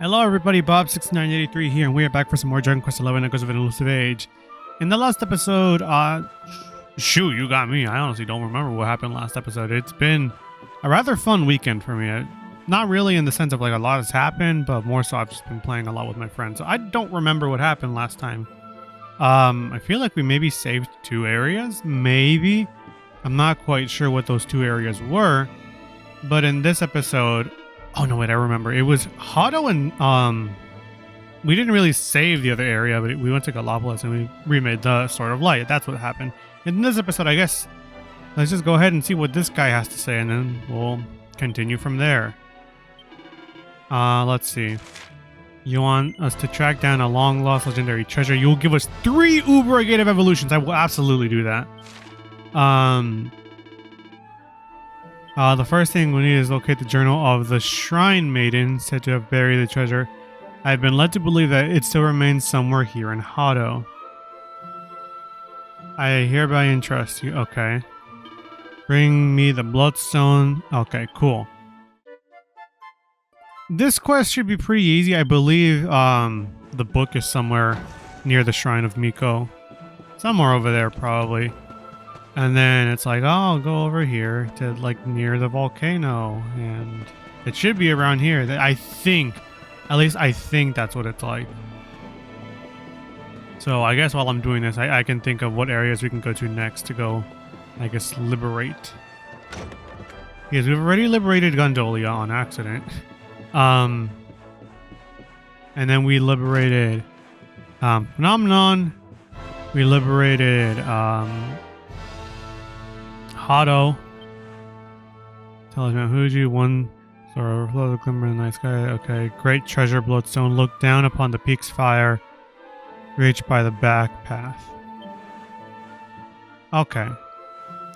Hello everybody, Bob6983 here, and we are back for some more Dragon Quest XI Echoes of an Elusive Age. In the last episode, shoot, you got me. I honestly don't remember what happened last episode. It's been a rather fun weekend for me. Not really in the sense of like a lot has happened, but more so I've just been playing a lot with my friends. So I don't remember what happened last time. I feel like we maybe saved 2 areas, maybe. I'm not quite sure what those 2 areas were, but in this episode... Oh, no, wait, I remember. It was Hado and, we didn't really save the other area, but we went to Galapagos and we remade the Sword of Light. That's what happened. In this episode, I guess, let's just go ahead and see what this guy has to say, and then we'll continue from there. Let's see. You want us to track down a long-lost legendary treasure. You will give us 3 Uber-Negative evolutions. I will absolutely do that. The first thing we need is locate the journal of the Shrine Maiden said to have buried the treasure. I have been led to believe that it still remains somewhere here in Hado. I hereby entrust you. Okay. Bring me the bloodstone. Okay, cool. This quest should be pretty easy. I believe the book is somewhere near the Shrine of Miko. Somewhere over there, probably. And then it's like, oh, go over here to like near the volcano. And it should be around here. I think, at least I think that's what it's like. So I guess while I'm doing this, I can think of what areas we can go to next to go, I guess, liberate. Because we've already liberated Gondolia on accident. And then we liberated Phenomenon. We liberated Hado. Talisman Huji, one sort of overflow the glimmer in the night sky. Okay, great treasure bloodstone. Look down upon the peak's fire. Reach by the back path. Okay.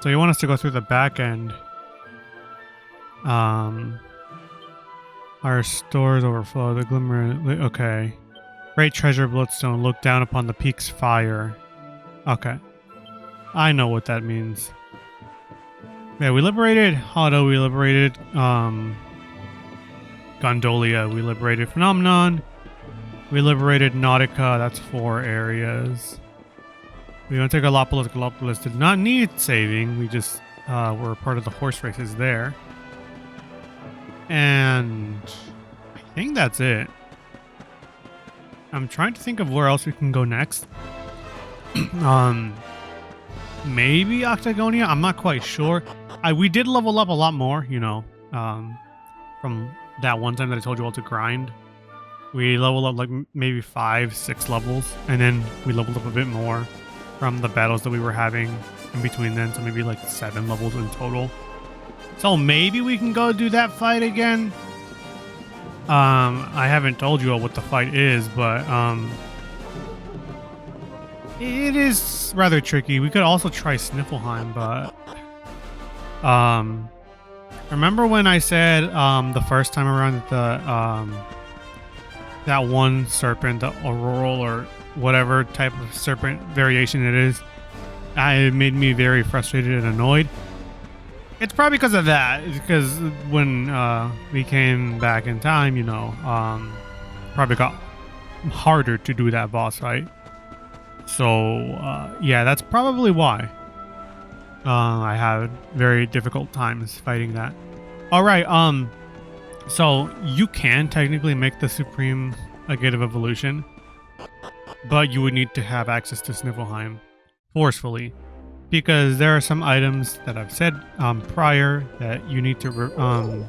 So you want us to go through the back end. Our stores overflow the glimmer. Okay. Great treasure bloodstone. Look down upon the peak's fire. Okay. I know what that means. Yeah, we liberated Hado, we liberated Gondolia, we liberated Phenomenon, we liberated Nautica, that's 4 areas. We went to Galapagos. Galapagos did not need saving, we just were part of the horse races there. And I think that's it. I'm trying to think of where else we can go next. Maybe Octagonia? I'm not quite sure. We did level up a lot more, you know, from that one time that I told you all to grind. We leveled up like maybe 5-6 levels, and then we leveled up a bit more from the battles that we were having in between then, so maybe like 7 levels in total. So maybe we can go do that fight again. I haven't told you all what the fight is, but it is rather tricky. We could also try Sniffelheim, but remember when I said the first time around that that one serpent, the auroral or whatever type of serpent variation it is, it made me very frustrated and annoyed. It's probably because of that. Because when we came back in time, you know, probably got harder to do that boss fight. So yeah, that's probably why I had very difficult times fighting that. All right, so you can technically make the Supreme Negative Evolution, but you would need to have access to Sniffelheim forcefully, because there are some items that I've said prior that you need to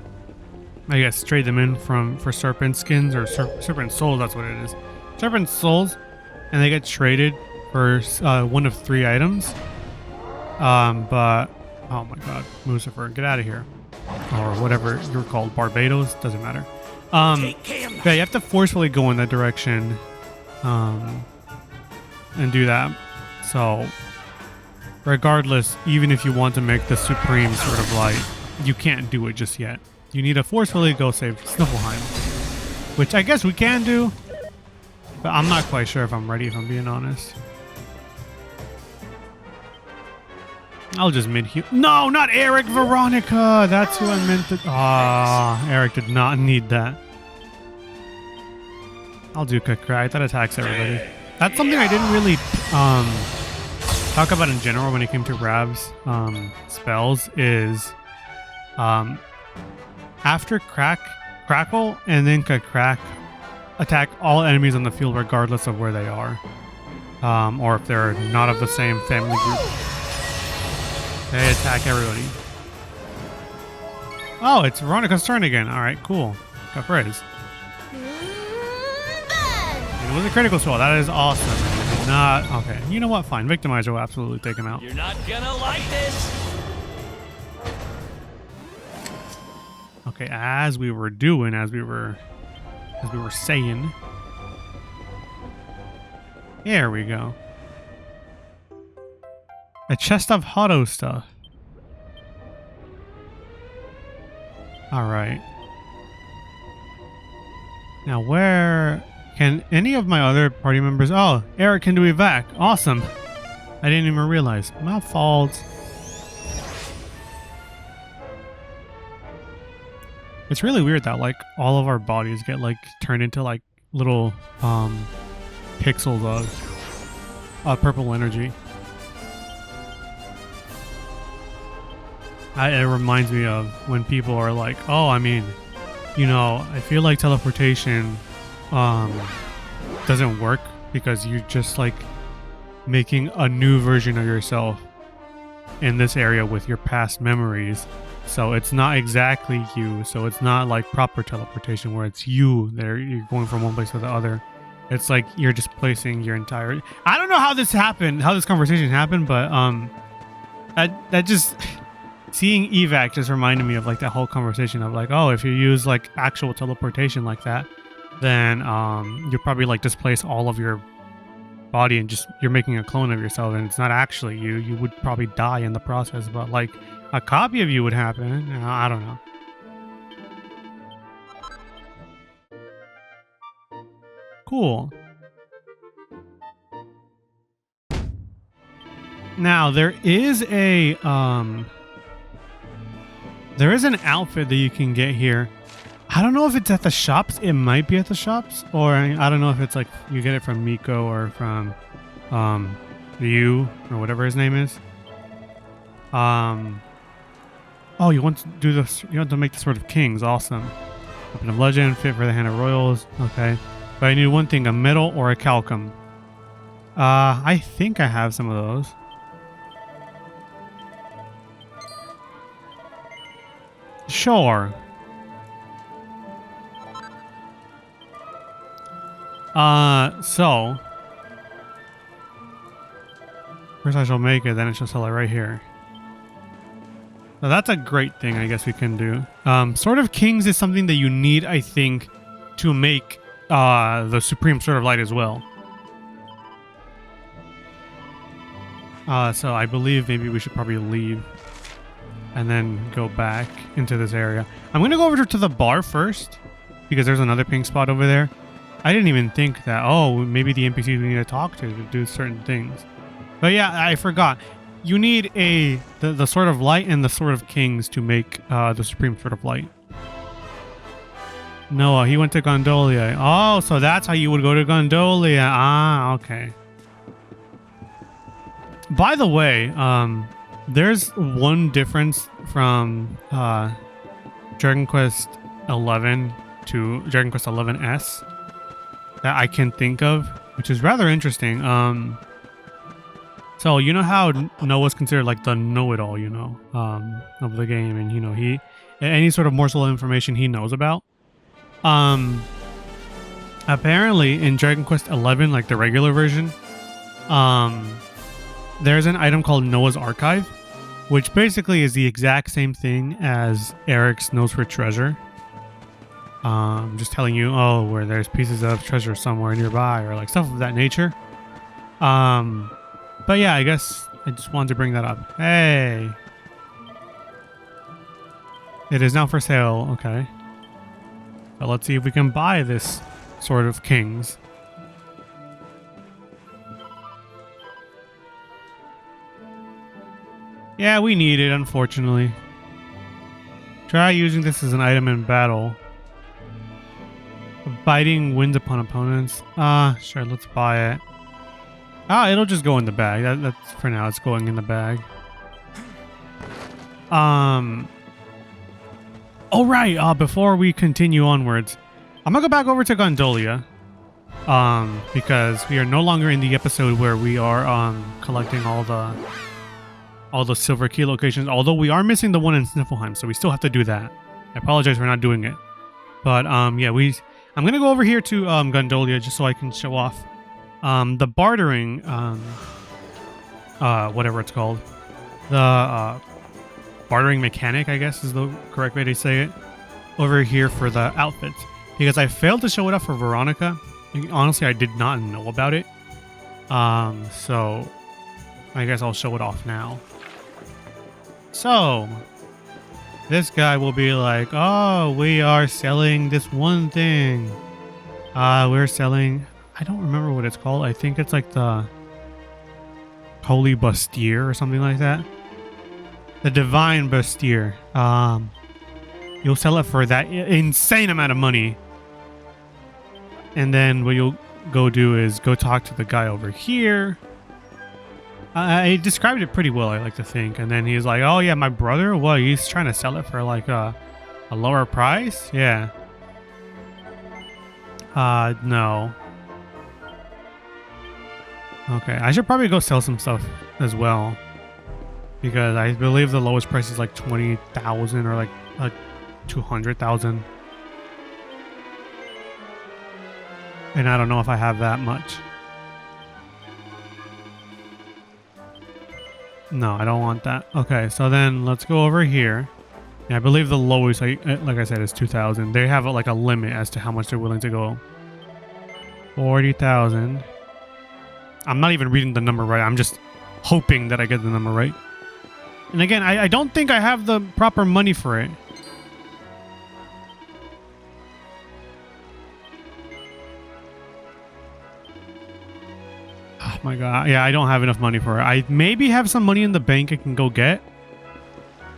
I guess trade them in for serpent skins or serpent souls. That's what it is, serpent souls, and they get traded for one of 3 items. But oh my god, Lucifer, get out of here, or whatever you're called, Barbados, doesn't matter. Yeah, you have to forcefully go in that direction, and do that. So regardless, even if you want to make the Supreme Sword of Light, you can't do it just yet. You need to forcefully go save Sniffelheim, which I guess we can do, but I'm not quite sure if I'm ready, if I'm being honest. I'll just mid-heal. No, not Eric, Veronica! That's who I meant to... Ah, Eric did not need that. I'll do Kakrai. That attacks everybody. That's something I didn't really talk about in general when it came to Rav's spells is after Crackle and then Crack attack all enemies on the field regardless of where they are. Or if they're not of the same family group. They attack everybody. Oh, it's Veronica's turn again. Alright, cool. Got praise. It was a critical spell. That is awesome. It did not... Okay, you know what? Fine. Victimizer will absolutely take him out. You're not gonna like this! Okay, as we were saying. There we go. A chest of Hotto stuff. Alright. Now where... Can any of my other party members... Oh, Eric can do evac. Awesome. I didn't even realize. My fault. It's really weird that like all of our bodies get like turned into like little pixels of purple energy. It reminds me of when people are like, oh, I mean, you know, I feel like teleportation doesn't work because you're just like making a new version of yourself in this area with your past memories. So it's not exactly you. So it's not like proper teleportation where it's you there. You're going from one place to the other. It's like you're just placing your entire... I don't know how this happened, how this conversation happened, but that just... Seeing evac just reminded me of like that whole conversation of like, oh, if you use like actual teleportation like that, then you'll probably like displace all of your body and just you're making a clone of yourself and it's not actually you. You would probably die in the process, but like a copy of you would happen. I don't know. Cool. Now there is an outfit that you can get here. I don't know if it's at the shops. It might be at the shops, or I don't know if it's like you get it from Miko or from Ryu or whatever his name is. Oh, you want to do this? You want to make the Sword of Kings? Awesome. Weapon of Legend, fit for the Hand of Royals. Okay, but I need one thing: a medal or a calcum. I think I have some of those. Sure. So first I shall make it, then I shall sell it right here. So that's a great thing I guess we can do. Sword of Kings is something that you need, I think, to make the Supreme Sword of Light as well. So I believe maybe we should probably leave and then go back into this area. I'm going to go over to the bar first because there's another pink spot over there. I didn't even think that, oh, maybe the NPCs we need to talk to do certain things. But yeah, I forgot. You need the Sword of Light and the Sword of Kings to make the Supreme Sword of Light. Noah, he went to Gondolia. Oh, so that's how you would go to Gondolia. Ah, okay. By the way, there's one difference from Dragon Quest 11 to Dragon Quest 11S that I can think of, which is rather interesting. So you know how Noah's considered like the know-it-all, you know, of the game, and you know any sort of morsel of information he knows about. Apparently in Dragon Quest 11, like the regular version, there's an item called Noah's Archive, which basically is the exact same thing as Eric's Nose for Treasure. Just telling you, oh, where there's pieces of treasure somewhere nearby, or like stuff of that nature. But yeah, I guess I just wanted to bring that up. Hey! It is now for sale, okay. So let's see if we can buy this Sword of Kings. Yeah, we need it, unfortunately. Try using this as an item in battle. Biting wins upon opponents. Sure, let's buy it. It'll just go in the bag. That's for now. It's going in the bag. Oh right. Before we continue onwards, I'm gonna go back over to Gondolia. Because we are no longer in the episode where we are collecting all the silver key locations. Although we are missing the one in Sniffelheim, so we still have to do that. I apologize for not doing it. But yeah, I'm gonna go over here to Gondolia just so I can show off the bartering, whatever it's called, the bartering mechanic, I guess is the correct way to say it, over here for the outfits, because I failed to show it off for Veronica. Honestly, I did not know about it, so I guess I'll show it off now. So this guy will be like, oh, we are selling this one thing. We're selling, I don't remember what it's called. I think it's like the Holy Bustier or something like that. The Divine Bustier. You'll sell it for that insane amount of money. And then what you'll go do is go talk to the guy over here. He described it pretty well, I like to think. And then he's like, oh yeah, my brother? Well, he's trying to sell it for like a lower price? Yeah. No. Okay, I should probably go sell some stuff as well. Because I believe the lowest price is like 20,000 or like 200,000. And I don't know if I have that much. No, I don't want that. Okay, so then let's go over here. Yeah, I believe the lowest, like I said, is 2,000. They have like a limit as to how much they're willing to go. 40,000. I'm not even reading the number right. I'm just hoping that I get the number right. And again, I don't think I have the proper money for it. Oh my god. Yeah, I don't have enough money for it. I maybe have some money in the bank I can go get.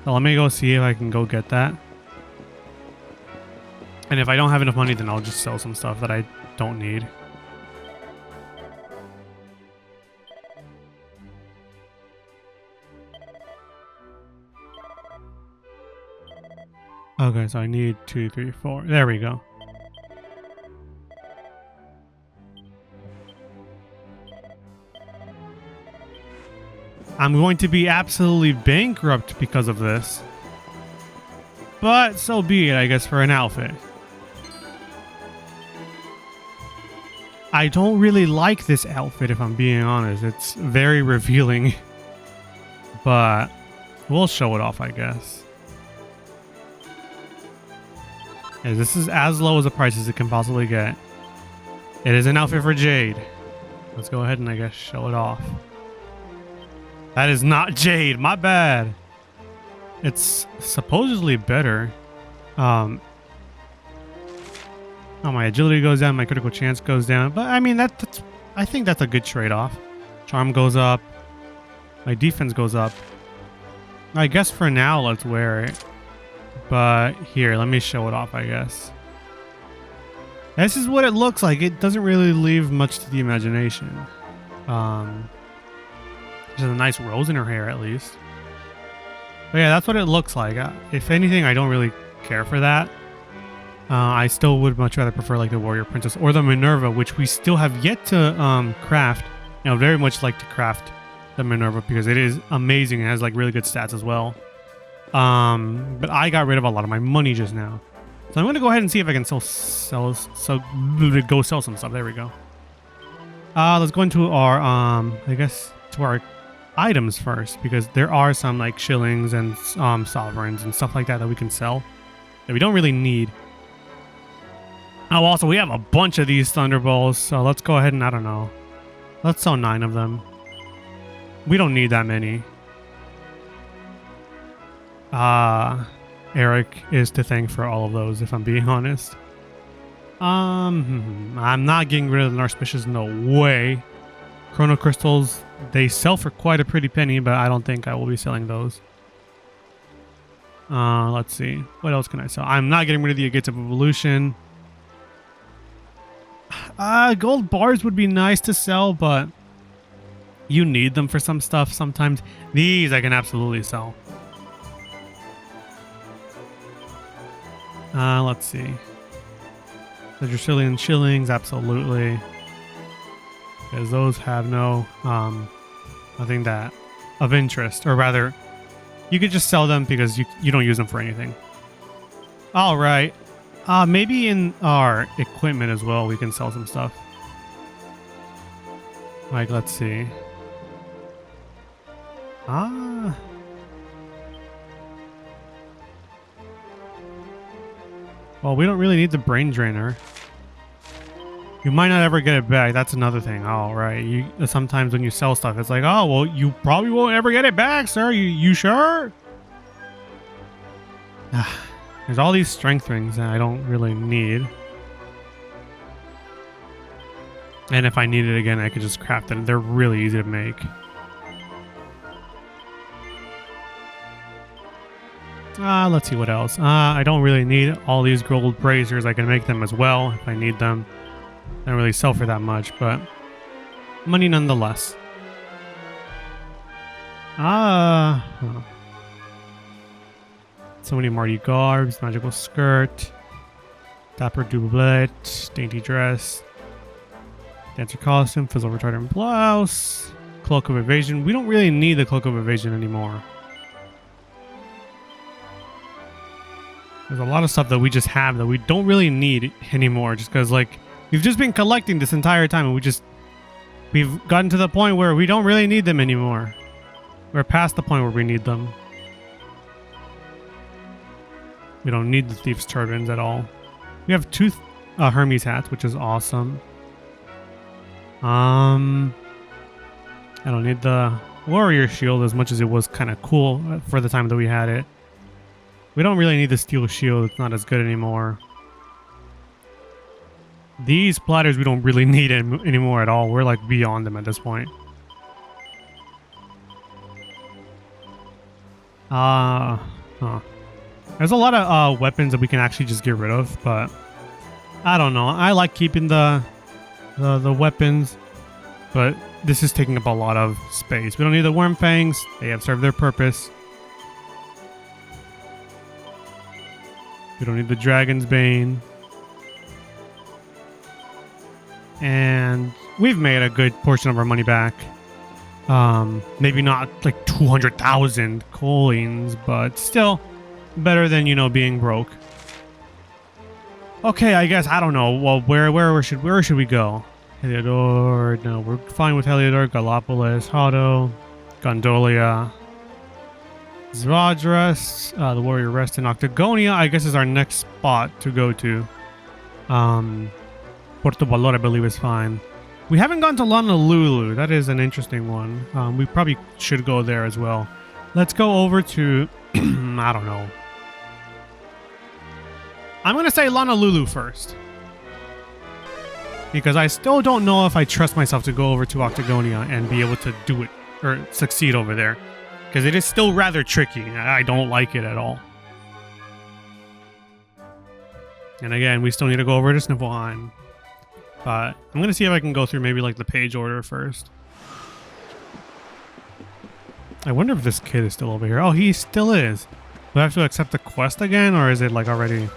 So let me go see if I can go get that. And if I don't have enough money, then I'll just sell some stuff that I don't need. Okay, so I need 2, 3, 4. There we go. I'm going to be absolutely bankrupt because of this. But so be it, I guess, for an outfit. I don't really like this outfit, if I'm being honest. It's very revealing. But we'll show it off, I guess. Yeah, this is as low as a price as it can possibly get. It is an outfit for Jade. Let's go ahead and, I guess, show it off. That is not Jade. My bad. It's supposedly better. Oh, my agility goes down. My critical chance goes down. But, I mean, that's I think that's a good trade-off. Charm goes up. My defense goes up. I guess for now, let's wear it. But here, let me show it off, I guess. This is what it looks like. It doesn't really leave much to the imagination. There's a nice rose in her hair, at least. But yeah, that's what it looks like. If anything, I don't really care for that. I still would much rather prefer like the Warrior Princess or the Minerva, which we still have yet to craft. You know, very much like to craft the Minerva because it is amazing. It has like really good stats as well. But I got rid of a lot of my money just now. So I'm going to go ahead and see if I can go sell some stuff. There we go. Let's go into our, I guess, to our items first, because there are some like shillings and sovereigns and stuff like that that we can sell that we don't really need. Oh, also, we have a bunch of these Thunderbolts, so let's go ahead and, I don't know. Let's sell 9 of them. We don't need that many. Eric is to thank for all of those, if I'm being honest. I'm not getting rid of the Narcissus, no way. Chrono Crystals, they sell for quite a pretty penny, but I don't think I will be selling those. Let's see. What else can I sell? I'm not getting rid of the Gates of Evolution. Gold bars would be nice to sell, but you need them for some stuff sometimes. These I can absolutely sell. Let's see. The Dracilian shillings, absolutely. Because those have no, nothing that of interest. Or rather, you could just sell them because you don't use them for anything. All right. Maybe in our equipment as well, we can sell some stuff. Like, let's see. Well, we don't really need the brain drainer. You might not ever get it back. That's another thing. Oh, right. Sometimes when you sell stuff, it's like, oh, well, you probably won't ever get it back, sir. You sure? There's all these strength rings that I don't really need. And if I need it again, I could just craft it. They're really easy to make. Let's see what else. I don't really need all these gold bracers. I can make them as well if I need them. They don't really sell for that much, but money nonetheless. So many Marty garbs, magical skirt, dapper doublet, dainty dress, dancer costume, fizzle retardant blouse, cloak of evasion. We don't really need the cloak of evasion anymore. There's a lot of stuff that we just have that we don't really need anymore, just because, like, we've just been collecting this entire time, and we've gotten to the point where we don't really need them anymore. We're past the point where we need them. We don't need the thief's turbans at all. We have two Hermes hats, which is awesome. I don't need the warrior shield as much as it was kind of cool for the time that we had it. We don't really need the steel shield. It's not as good anymore. These platters we don't really need anymore at all. We're like beyond them at this point. There's a lot of weapons that we can actually just get rid of, but I don't know. I like keeping the weapons, but this is taking up a lot of space. We don't need the worm fangs. They have served their purpose. We don't need the dragon's bane. And we've made a good portion of our money back. Maybe not like 200,000 coins, but still better than, you know, being broke. Okay, I guess, I don't know. Well, where should we go? Heliodor, no, we're fine with Heliodor, Gallopolis, Hado, Gondolia, Zvadras, the Warrior Rest in Octagonia, I guess is our next spot to go to. Porto Valor, I believe, is fine. We haven't gone to Honolulu. That is an interesting one. We probably should go there as well. Let's go over to, I don't know. I'm going to say Honolulu first. Because I still don't know if I trust myself to go over to Octagonia and be able to do it, or succeed over there. Because it is still rather tricky. I don't like it at all. And again, we still need to go over to Sniffleheim. But I'm going to see if I can go through maybe like the page order first. I wonder if this kid is still over here. Oh, he still is. Do I have to accept the quest again, or is it like already...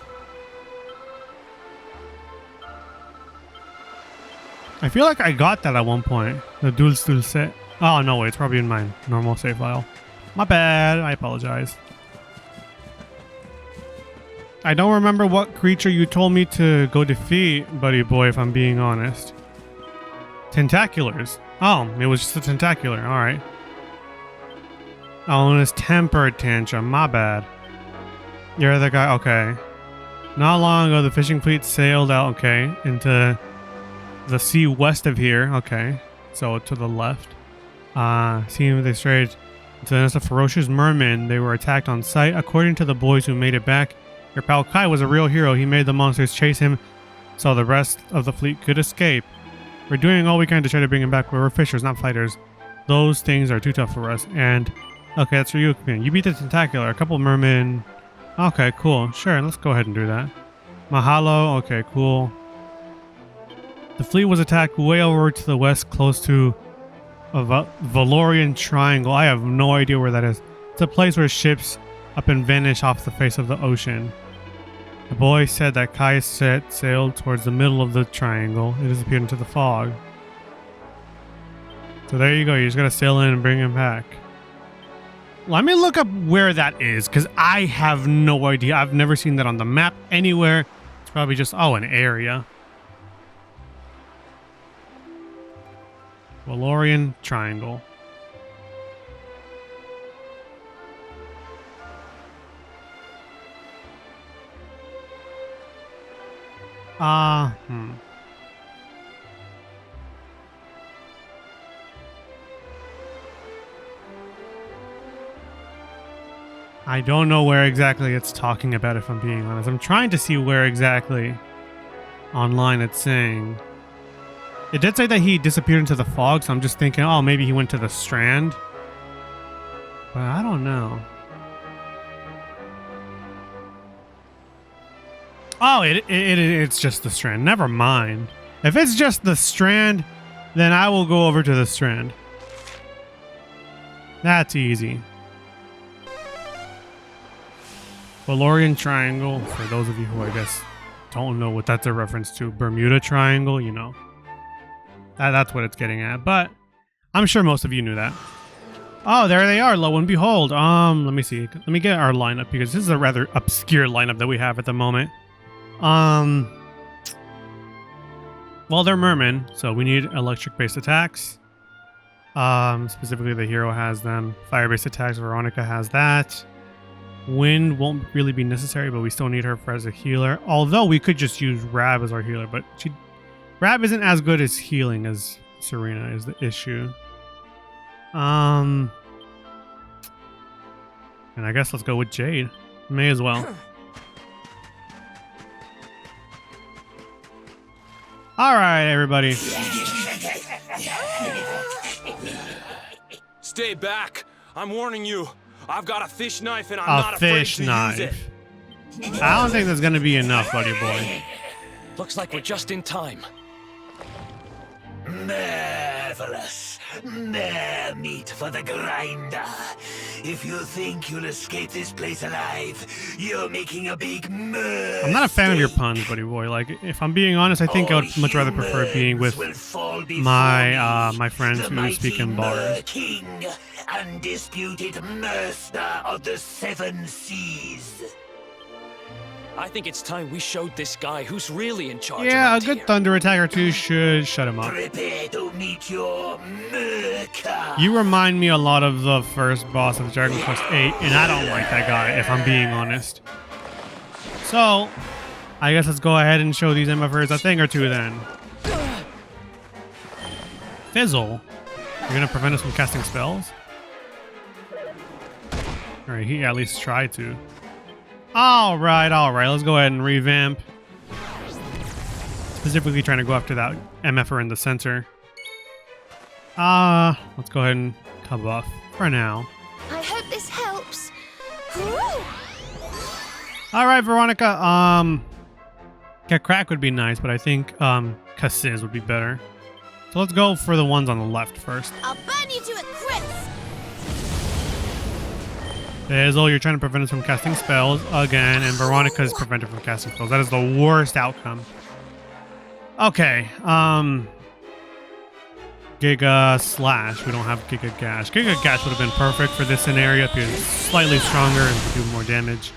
I feel like I got that at one point. The Dulce set. Oh, no, wait. It's probably in my normal save file. My bad. I apologize. I don't remember what creature you told me to go defeat, buddy boy, if I'm being honest. Tentaculars. Oh, it was just a tentacular. All right. Oh, and it's temper tantrum. My bad. You're the guy. Okay. Not long ago, the fishing fleet sailed out, okay, into the sea west of here. Okay. So to the left. Seeing they strayed into the nest of ferocious mermen. They were attacked on sight. According to the boys who made it back, your pal Kai was a real hero. He made the monsters chase him so the rest of the fleet could escape. We're doing all we can to try to bring him back. We're fishers, not fighters. Those things are too tough for us. And, okay, that's for you. You beat the tentacular. A couple mermen. Okay, cool. Sure, let's go ahead and do that. Mahalo. Okay, cool. The fleet was attacked way over to the west, close to a Valorian Triangle. I have no idea where that is. It's a place where ships up and vanish off the face of the ocean. The boy said that Kai set sailed towards the middle of the triangle. It disappeared into the fog. So there you go. You just gotta sail in and bring him back. Let me look up where that is, because I have no idea. I've never seen that on the map anywhere. It's probably just, oh, an area. Valorian Triangle. I don't know where exactly it's talking about, if I'm being honest. I'm trying to see where exactly online it's saying. It did say that he disappeared into the fog, so I'm just thinking, oh, maybe he went to the strand. But I don't know. Oh, it's just the strand. Never mind. If it's just the strand, then I will go over to the strand. That's easy. Valorian Triangle, for those of you who I guess don't know what that's a reference to. Bermuda Triangle, you know. That's what it's getting at, but I'm sure most of you knew that. Oh, there they are, lo and behold. Let me see. Let me get our lineup, because this is a rather obscure lineup that we have at the moment. Well, they're mermen, so we need electric-based attacks. Specifically, the hero has them. Fire-based attacks, Veronica has that. Wind won't really be necessary, but we still need her as a healer. Although we could just use Rab as our healer, but Rab isn't as good as healing as Serena is the issue. And I guess let's go with Jade. May as well. All right, everybody. Stay back. I'm warning you. I've got a fish knife and I'm not afraid to use it. I don't think there's going to be enough, buddy boy. Looks like we're just in time. Marvelous. More meat for the grinder. If you think you'll escape this place alive, you're making a big mistake. I'm not a fan of your puns, buddy boy. Like, if I'm being honest, I think I would much rather prefer being with my friends who speak in bars. King, undisputed master of the seven seas. I think it's time we showed this guy who's really in charge. Yeah, a good thunder attack or two should shut him up. Prepare to meet your murder. You remind me a lot of the first boss of Dragon Quest VIII, and I don't like that guy, if I'm being honest. So, I guess let's go ahead and show these MFers a thing or two then. Fizzle. You're gonna prevent us from casting spells? Alright, he at least tried to. Alright, let's go ahead and revamp. Specifically trying to go after that MFer in the center. Let's go ahead and cut buff for now. I hope this helps. Alright, Veronica, Get Crack would be nice, but I think Cassis would be better. So let's go for the ones on the left first. I'll burn you to a crisp. Fizzle, you're trying to prevent us from casting spells again, and Veronica's prevented from casting spells. That is the worst outcome. Okay, Giga Slash. We don't have Giga Gash. Giga Gash would have been perfect for this scenario because it's slightly stronger and do more damage.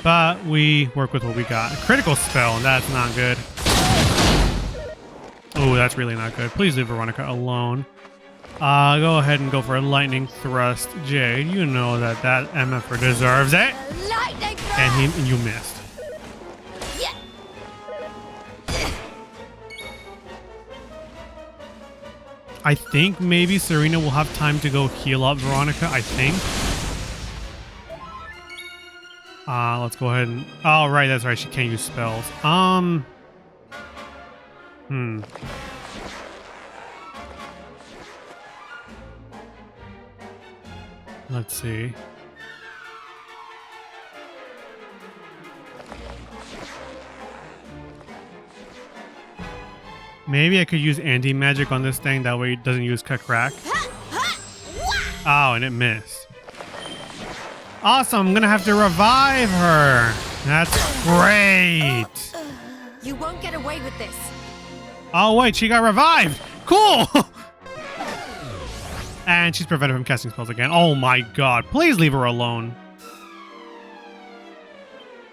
But we work with what we got. A critical spell, and that's not good. Oh, that's really not good. Please leave Veronica alone. Go ahead and go for a lightning thrust. Jade, you know that MFer deserves it. Lightning thrust. And you missed. Yeah. I think maybe Serena will have time to go heal up Veronica, I think. Let's go ahead and... Oh, right, that's right. She can't use spells. Let's see. Maybe I could use anti-magic on this thing. That way it doesn't use crack. Oh, and it missed. Awesome. I'm going to have to revive her. That's great. You won't get away with this. Oh, wait. She got revived. Cool. And she's prevented from casting spells again. Oh, my God. Please leave her alone.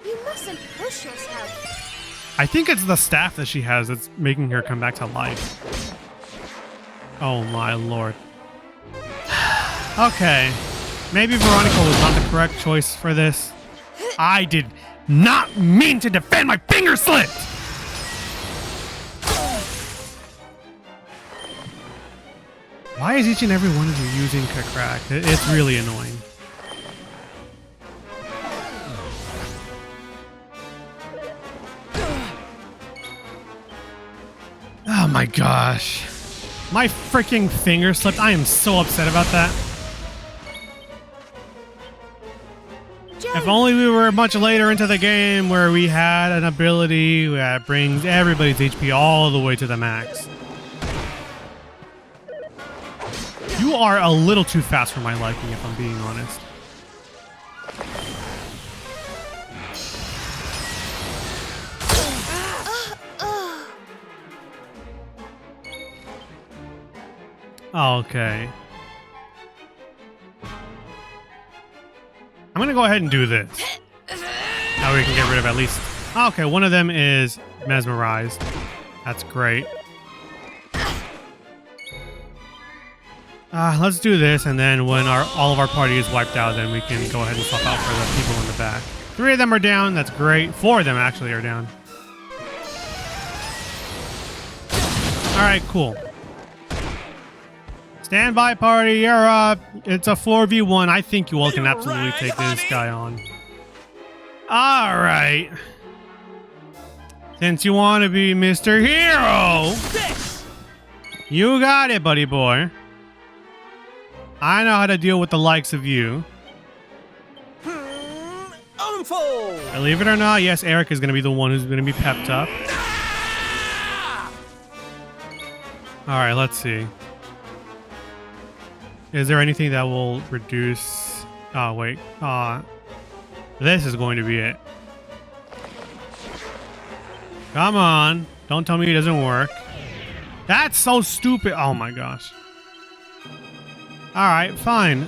You mustn't push yourself. I think it's the staff that she has that's making her come back to life. Oh my lord. Okay. Maybe Veronica was not the correct choice for this. I did not mean to defend my finger slipped! Why is each and every one of you using crack? It's really annoying. Oh my gosh. My freaking finger slipped. I am so upset about that. If only we were much later into the game where we had an ability that brings everybody's HP all the way to the max. You are a little too fast for my liking, if I'm being honest. Okay. I'm gonna go ahead and do this. Now we can get rid of at least... Okay, one of them is mesmerized. That's great. Let's do this, and then when all of our party is wiped out, then we can go ahead and swap out for the people in the back. 3 of them are down. That's great. 4 of them actually are down. Alright, cool. Stand by, party. You're up. It's a 4v1. I think you all can absolutely take this guy on. Alright. Since you want to be Mr. Hero, you got it, buddy boy. I know how to deal with the likes of you. Believe it or not, yes, Eric is going to be the one who's going to be pepped up. Alright, let's see. Is there anything that will reduce... Oh, wait. This is going to be it. Come on. Don't tell me it doesn't work. That's so stupid. Oh, my gosh. Alright, fine.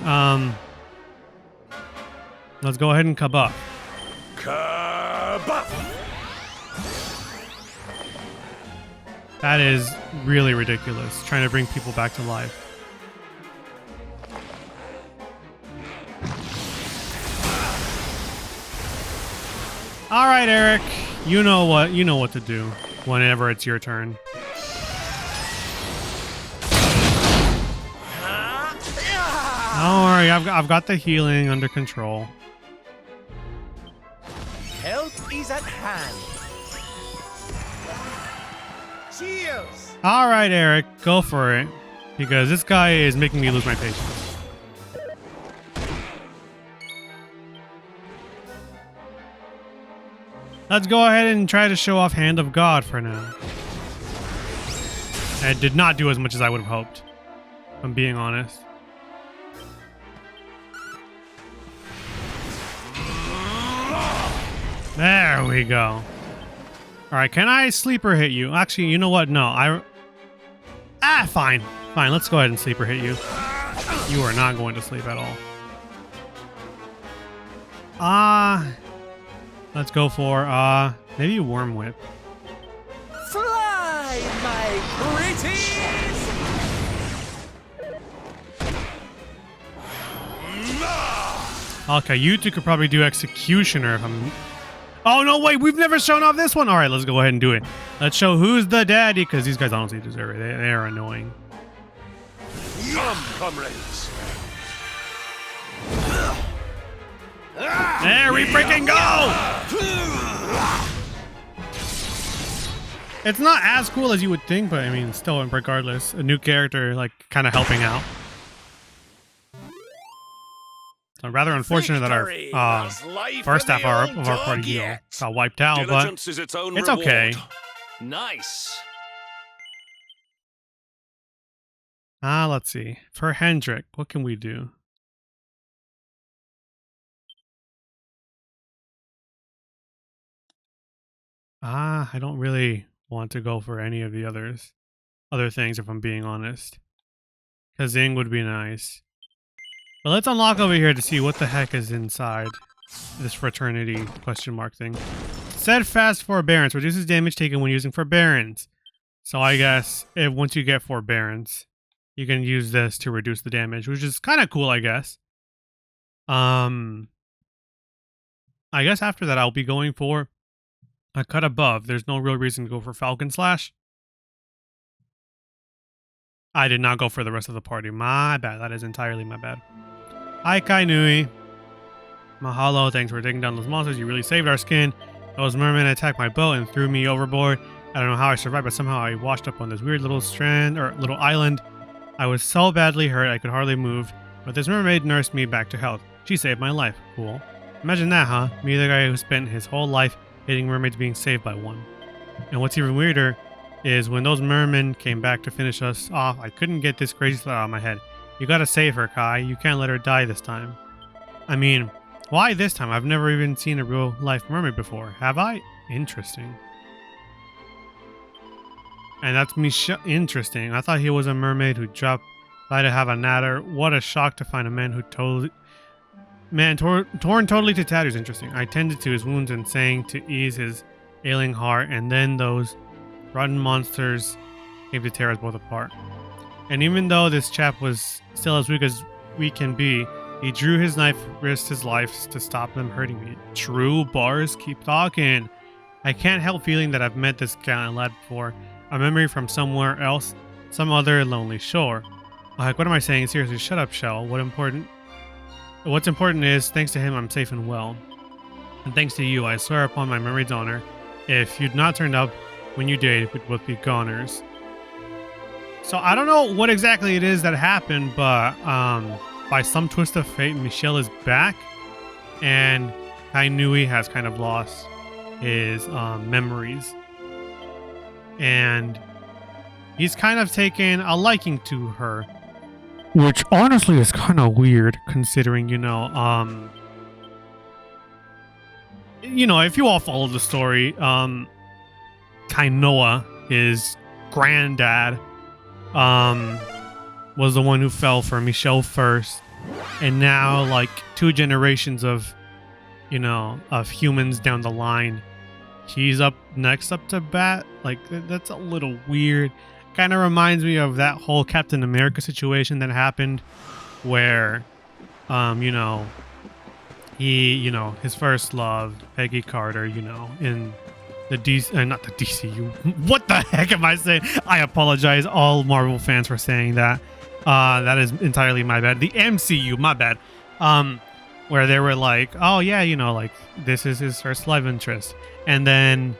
Let's go ahead and kabuff. Kabuff! That is really ridiculous. Trying to bring people back to life. All right, Eric. You know what to do whenever it's your turn. Don't worry, I've got the healing under control. Help is at hand. Cheers. All right, Eric, go for it, because this guy is making me lose my patience. Let's go ahead and try to show off Hand of God for now. It did not do as much as I would have hoped, if I'm being honest. There we go. Alright, can I sleeper hit you? Actually, you know what? No, fine. Fine, let's go ahead and sleeper hit you. You are not going to sleep at all. Let's go for, maybe Worm Whip. Fly, my pretties! Okay, you two could probably do Executioner if I'm... Oh, no, wait, we've never shown off this one. All right, let's go ahead and do it. Let's show who's the daddy, because these guys honestly deserve it. They are annoying. Come, comrades. There we freaking go! It's not as cool as you would think, but I mean, still, regardless, a new character, like, kind of helping out. So rather unfortunate that our first half of our party got wiped out, but Diligence is its own it's reward. okay. Nice. Let's see. For Hendrik, what can we do? I don't really want to go for any of the other things if I'm being honest. Kazing would be nice. But let's unlock over here to see what the heck is inside this fraternity question mark thing. Steadfast forbearance reduces damage taken when using forbearance. So I guess if once you get forbearance, you can use this to reduce the damage, which is kind of cool, I guess. I guess after that I'll be going for a cut above. There's no real reason to go for Falcon Slash. I did not go for the rest of the party. My bad. That is entirely my bad. Hi, Kainui. Mahalo. Thanks for taking down those monsters. You really saved our skin. Those mermen attacked my boat and threw me overboard. I don't know how I survived, but somehow I washed up on this weird little strand or little island. I was so badly hurt I could hardly move, but this mermaid nursed me back to health. She saved my life. Cool. Imagine that, huh? Me, the guy who spent his whole life hating mermaids, being saved by one. And what's even weirder is when those mermen came back to finish us off, I couldn't get this crazy thought out of my head. You gotta save her, Kai. You can't let her die this time. I mean, why this time? I've never even seen a real life mermaid before. Have I? Interesting. And that's me. Interesting. I thought he was a mermaid who dropped by to have a natter. What a shock to find a man who totally... Man, torn totally to tatters. Interesting. I tended to his wounds and sang to ease his ailing heart, and then those rotten monsters came to tear us both apart. And even though this chap was still as weak as we can be, he drew his knife, risked his life to stop them hurting me. True, bars, keep talking. I can't help feeling that I've met this gallant lad before. A memory from somewhere else, some other lonely shore. Like, what am I saying? Seriously, shut up, Shell. What's important is, thanks to him, I'm safe and well. And thanks to you, I swear upon my mermaid's honor, if you'd not turned up when you did, we'd both be goners. So I don't know what exactly it is that happened, but by some twist of fate, Michelle is back, and Kainui has kind of lost his memories. And he's kind of taken a liking to her. Which honestly is kind of weird, considering, if you all follow the story, Kainoa, his granddad, was the one who fell for Michelle first. And now, like, 2 generations of humans down the line, he's next up to bat. Like, that's a little weird. Kind of reminds me of that whole Captain America situation that happened where, his first love, Peggy Carter, in the DC, not the DCU. What the heck am I saying? I apologize, all Marvel fans, for saying that. That is entirely my bad. The MCU, my bad. Where they were like, oh yeah, like, this is his first love interest. And then,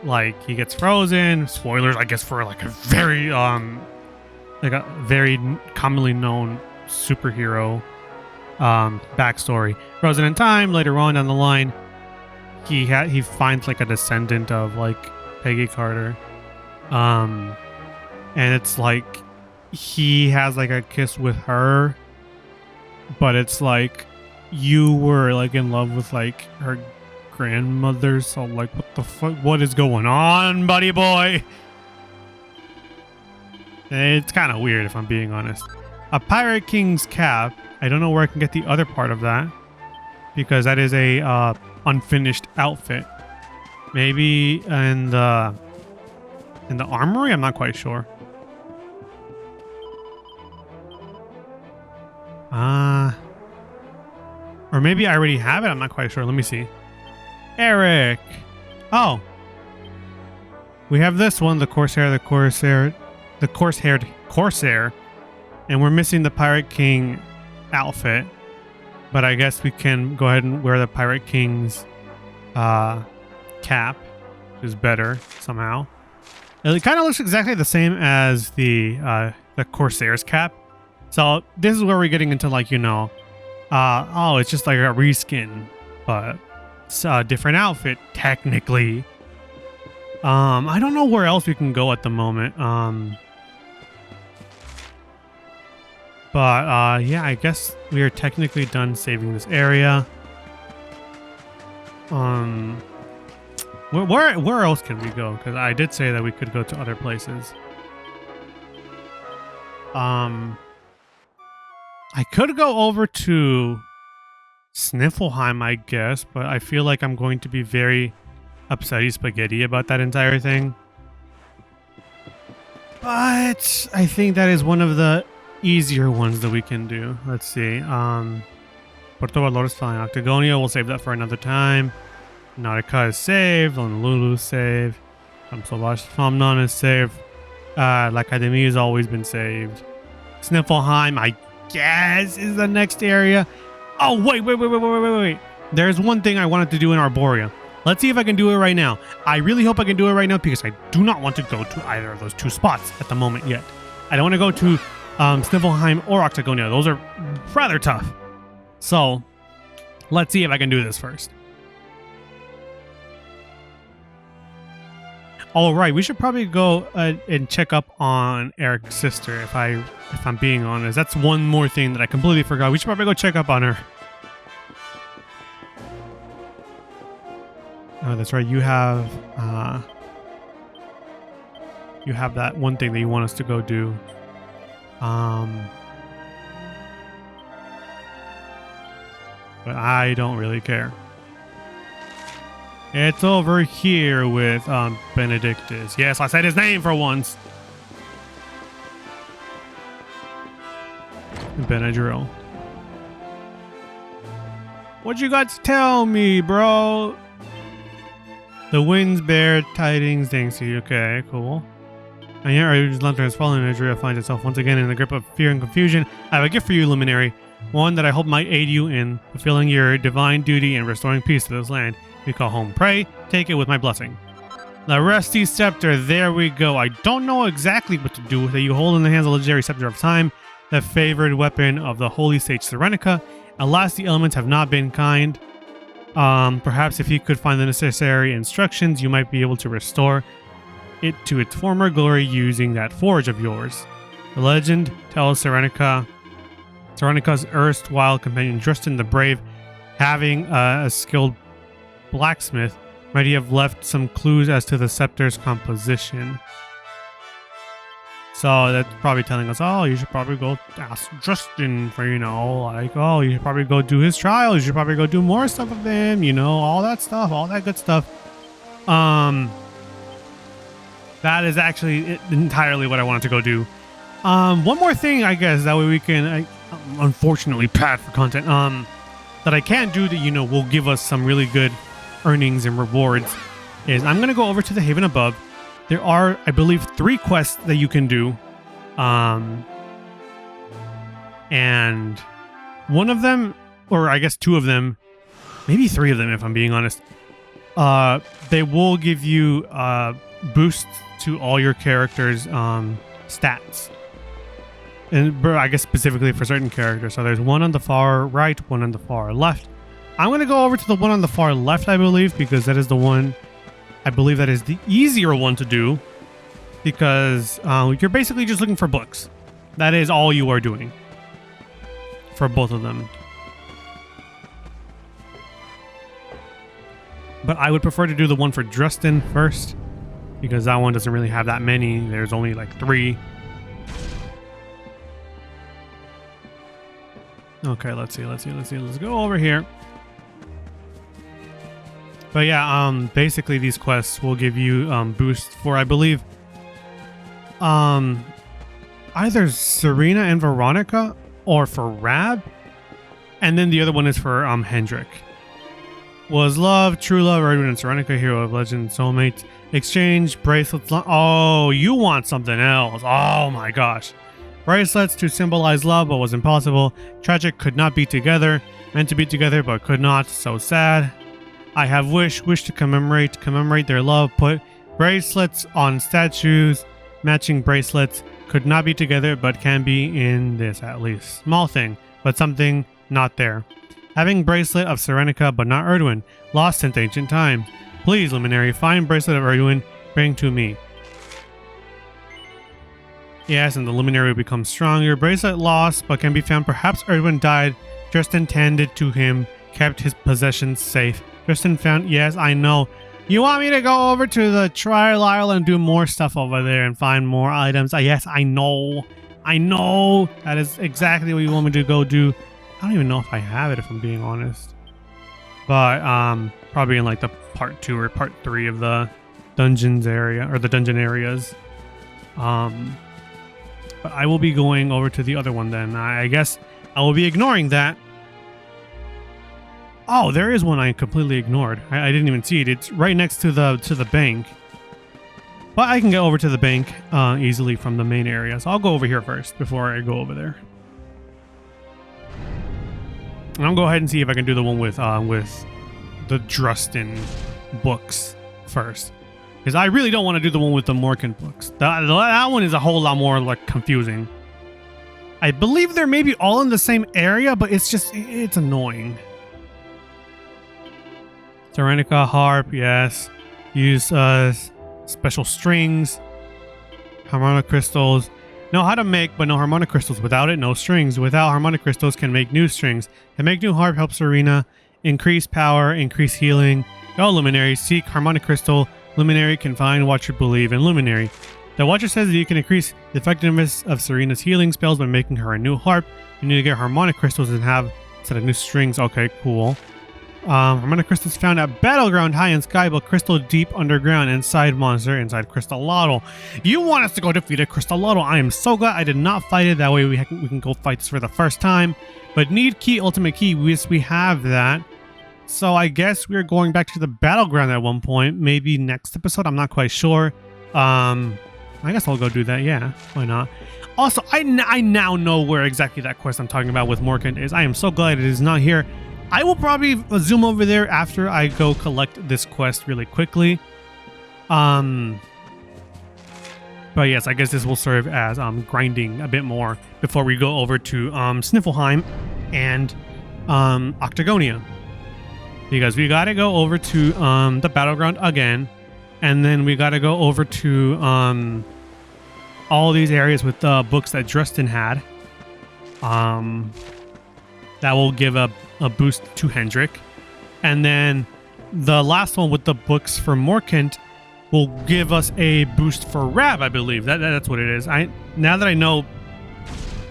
like, he gets frozen. Spoilers, I guess, for like a very commonly known superhero backstory. Frozen in time. Later on down the line, he finds like a descendant of like Peggy Carter, and it's like he has like a kiss with her, but it's like you were like in love with like her grandmother, so like what the fuck, what is going on, buddy boy? It's kind of weird, if I'm being honest. A Pirate King's cap. I don't know where I can get the other part of that, because that is a unfinished outfit. Maybe in the armory? I'm not quite sure. Or maybe I already have it. I'm not quite sure. Let me see. Eric. Oh. We have this one, the coarse-haired Corsair. And we're missing the Pirate King outfit. But I guess we can go ahead and wear the Pirate King's cap, which is better somehow. It kind of looks exactly the same as the Corsair's cap. So this is where we're getting into, like, it's just like a reskin, but it's a different outfit technically. I don't know where else we can go at the moment. But yeah, I guess we are technically done saving this area. Where else can we go? Because I did say that we could go to other places. I could go over to Sniffleheim, I guess, but I feel like I'm going to be very upsetty spaghetti about that entire thing. But I think that is one of the easier ones that we can do. Let's see. Puerto Valor is fine. Octagonia, we'll save that for another time. Nautica is saved. Honolulu is saved. Sauvage Famnon is saved. L'Académie has always been saved. Sniffleheim, I guess, is the next area. Oh, wait. There's one thing I wanted to do in Arborea. Let's see if I can do it right now. I really hope I can do it right now because I do not want to go to either of those two spots at the moment yet. I don't want to go to Sniffleheim or Octagonia. Those are rather tough. So, let's see if I can do this first. All right, we should probably go and check up on Eric's sister. If I'm being honest, that's one more thing that I completely forgot. We should probably go check up on her. Oh, that's right. You have that one thing that you want us to go do. But I don't really care. It's over here with Benedictus. Yes, I said his name for once. Benadryl. What you got to tell me, bro? The winds bear tidings, thanks to you. Okay, cool. And yet, Erdrea's lantern has fallen, and Erdrea finds itself once again in the grip of fear and confusion. I have a gift for you, Luminary. One that I hope might aid you in fulfilling your divine duty and restoring peace to this land we call home. Pray, take it with my blessing. The rusty scepter, there we go. I don't know exactly what to do with it. You hold in the hands the legendary scepter of time, the favored weapon of the holy sage Serenica. Alas, the elements have not been kind. Perhaps if you could find the necessary instructions, you might be able to restore it to its former glory using that forge of yours. The legend tells Serenica's erstwhile companion Tristan the Brave, having a skilled blacksmith, might he have left some clues as to the scepter's composition. So that's probably telling us, oh, you should probably go ask Tristan for, you know, like, oh, you should probably go do his trial. You should probably go do more stuff with him, you know, all that stuff, all that good stuff. That is actually entirely what I wanted to go do. One more thing, I guess, that way we can, unfortunately, pad for content, that I can do that, you know, will give us some really good earnings and rewards is I'm going to go over to the Haven above. There are, I believe, 3 quests that you can do. And one of them, or I guess 2 of them, maybe 3 of them if I'm being honest, they will give you boosts to all your characters' stats. And I guess specifically for certain characters. So there's one on the far right, one on the far left. I'm going to go over to the one on the far left, I believe, because that is the one, I believe that is the easier one to do, because you're basically just looking for books. That is all you are doing for both of them. But I would prefer to do the one for Dresden first, because that one doesn't really have that many. There's only like 3. Okay, let's see. Let's go over here. But yeah, basically these quests will give you boosts for, I believe, either Serena and Veronica or for Rab, and then the other one is for Hendrik. Was love, true love, Erdrea and Serenica, hero of legend, soulmates, exchange bracelets. Oh, you want something else? Oh my gosh! Bracelets to symbolize love, but was impossible. Tragic, could not be together. Meant to be together, but could not. So sad. I have wish to commemorate their love. Put bracelets on statues, matching bracelets. Could not be together, but can be in this at least. Small thing, but something not there. Having bracelet of Serenica, but not Erdwin. Lost since ancient times. Please, Luminary, find bracelet of Erdwin. Bring to me. Yes, and the luminary will become stronger. Bracelet lost, but can be found. Perhaps Erdwin died. Justin tended to him, kept his possessions safe. Justin found. Yes, I know. You want me to go over to the Trial Isle and do more stuff over there and find more items? Yes, I know. I know. That is exactly what you want me to go do. I don't even know if I have it, if I'm being honest. But probably in like the part 2 or part 3 of the dungeons area, or the dungeon areas. But I will be going over to the other one then. I guess I will be ignoring that. Oh, there is one I completely ignored. I didn't even see it. It's right next to the bank. But I can get over to the bank easily from the main area. So I'll go over here first before I go over there. And I'll go ahead and see if I can do the one with the Drustin books first. Because I really don't want to do the one with the Morkan books. That one is a whole lot more like confusing. I believe they're maybe all in the same area, but it's annoying. Tyrannica harp, yes. Use special strings. Harmonic crystals. Know how to make, but no harmonic crystals. Without it, no strings. Without harmonic crystals, can make new strings. Can make new harp, helps Serena. Increase power, increase healing. Go luminary, seek harmonic crystal. Luminary can find Watcher believe in Luminary. The Watcher says that you can increase the effectiveness of Serena's healing spells by making her a new harp. You need to get harmonic crystals and have a set of new strings. Okay, cool. Harmonic crystals found at Battleground high in sky, but crystal deep underground inside monster inside Crystalotto. You want us to go defeat a Crystalotto. I am so glad I did not fight it. That way we can go fight this for the first time. But need key, ultimate key. We have that. So I guess we're going back to the Battleground at one point. Maybe next episode. I'm not quite sure. I guess I'll go do that. Yeah, why not? Also, I now know where exactly that quest I'm talking about with Morkan is. I am so glad it is not here. I will probably zoom over there after I go collect this quest really quickly. But yes, I guess this will serve as grinding a bit more before we go over to Sniffelheim and Octagonia. Because we gotta go over to the Battleground again, and then we gotta go over to all these areas with the books that Drustin had. That will give a boost to Hendrik. And then the last one with the books for Morkant will give us a boost for Rab, I believe. That's what it is. Now that I know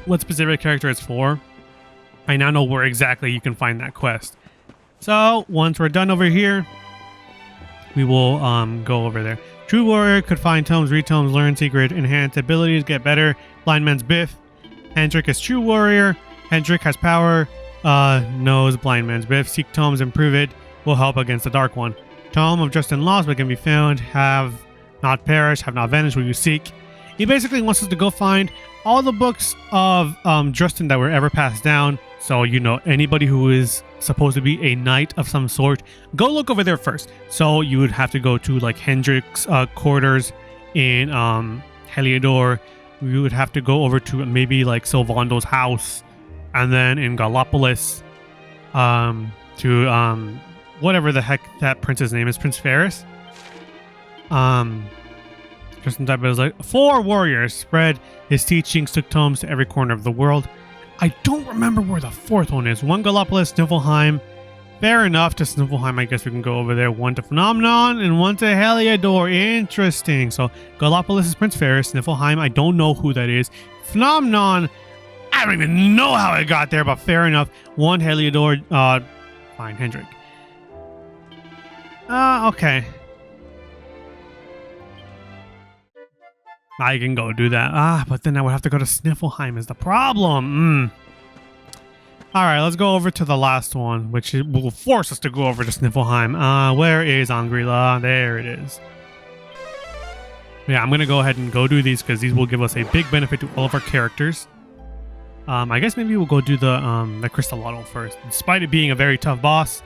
what specific character it's for, I now know where exactly you can find that quest. So once we're done over here, we will go over there. True Warrior could find tomes, read tomes, learn secret, enhance abilities, get better. Blind Man's Biff. Hendrik is True Warrior. Hendrik has power. Knows Blind Man's Biff. Seek tomes, improve it. Will help against the Dark One. Tome of Justin Lost, but can be found. Have not perished. Have not vanished. Will you seek? He basically wants us to go find all the books of Justin that were ever passed down. So, you know, anybody who is supposed to be a knight of some sort, go look over there first. So you would have to go to like Hendrik's quarters in Heliodor. You would have to go over to maybe like Sylvando's house, and then in Gallopolis to whatever the heck that prince's name is, Prince Ferris. Justin type is like 4 warriors spread his teachings, took tomes to every corner of the world. I don't remember where the 4th one is. 1 Gallopolis, Sniffelheim. Fair enough to Sniffelheim. I guess we can go over there. 1 to Phenomenon and 1 to Heliodor. Interesting. So Gallopolis is Prince Ferris. Sniffelheim, I don't know who that is. Phenomenon, I don't even know how I got there, but fair enough. 1 Heliodor. Fine, Hendrik. Okay. I can go do that. But then I would have to go to Sniffelheim is the problem. Alright, let's go over to the last one, which will force us to go over to Sniffelheim. Where is Angrila? There it is. Yeah, I'm going to go ahead and go do these because these will give us a big benefit to all of our characters. I guess maybe we'll go do the Crystalotto first. Despite it being a very tough boss,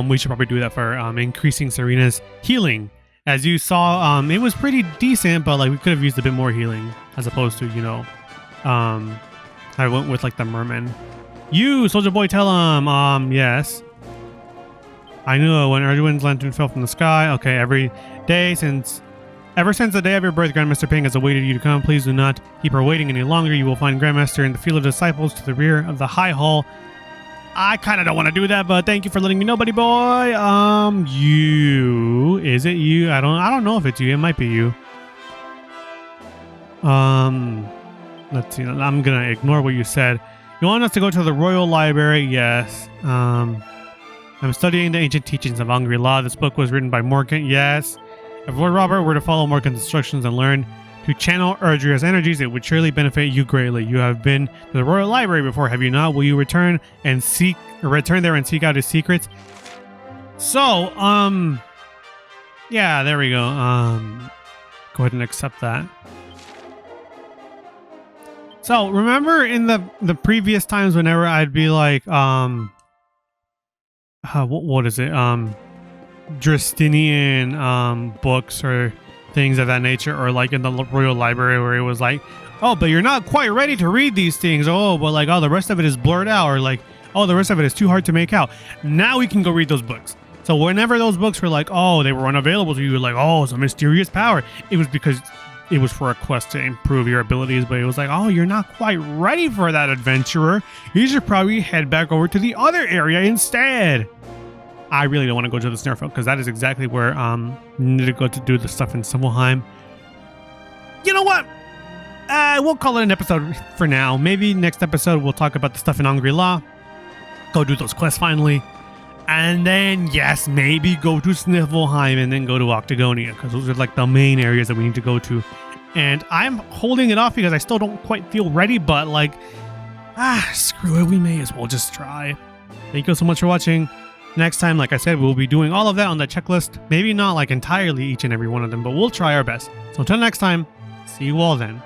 we should probably do that for increasing Serena's healing. As you saw, it was pretty decent, but like we could have used a bit more healing as opposed to, you know, I went with like the Mermen. You, Soldier Boy, tell him, yes. I knew it when Erdwin's lantern fell from the sky. Okay, every day since Ever since the day of your birth, Grandmaster Ping has awaited you to come. Please do not keep her waiting any longer. You will find Grandmaster in the field of disciples to the rear of the high hall. I kind of don't want to do that, but thank you for letting me know, buddy boy. You... Is it you? I don't know if it's you. It might be you. Let's see. I'm going to ignore what you said. You want us to go to the Royal Library? Yes. I'm studying the ancient teachings of Angri-La. This book was written by Morgan. Yes. If Lord Robert were to follow Morgan's instructions and learn to channel Erdrea's energies, it would surely benefit you greatly. You have been to the Royal Library before, have you not? Will you return there and seek out his secrets? So, yeah, there we go. Go ahead and accept that. So, remember in the previous times whenever I'd be like, what is it? Justinian books or things of that nature, or like in the Royal Library where it was like, oh, but you're not quite ready to read these things. Oh, but like, oh, the rest of it is blurred out, or like, oh, the rest of it is too hard to make out. Now we can go read those books. So whenever those books were like, oh, they were unavailable to you, like, oh, it's a mysterious power, it was because it was for a quest to improve your abilities, but it was like, oh, you're not quite ready for that, adventurer. You should probably head back over to the other area instead. I really don't want to go to the Snurfield because that is exactly where you need to go to do the stuff in Simmelheim. You know what? We'll call it an episode for now. Maybe next episode we'll talk about the stuff in Angri-La. Go do those quests finally. And then, yes, maybe go to Sniffelheim and then go to Octagonia, because those are like the main areas that we need to go to. And I'm holding it off because I still don't quite feel ready, but like, screw it, we may as well just try. Thank you so much for watching. Next time, like I said, we'll be doing all of that on the checklist. Maybe not like entirely each and every one of them, but we'll try our best. So until next time, see you all then.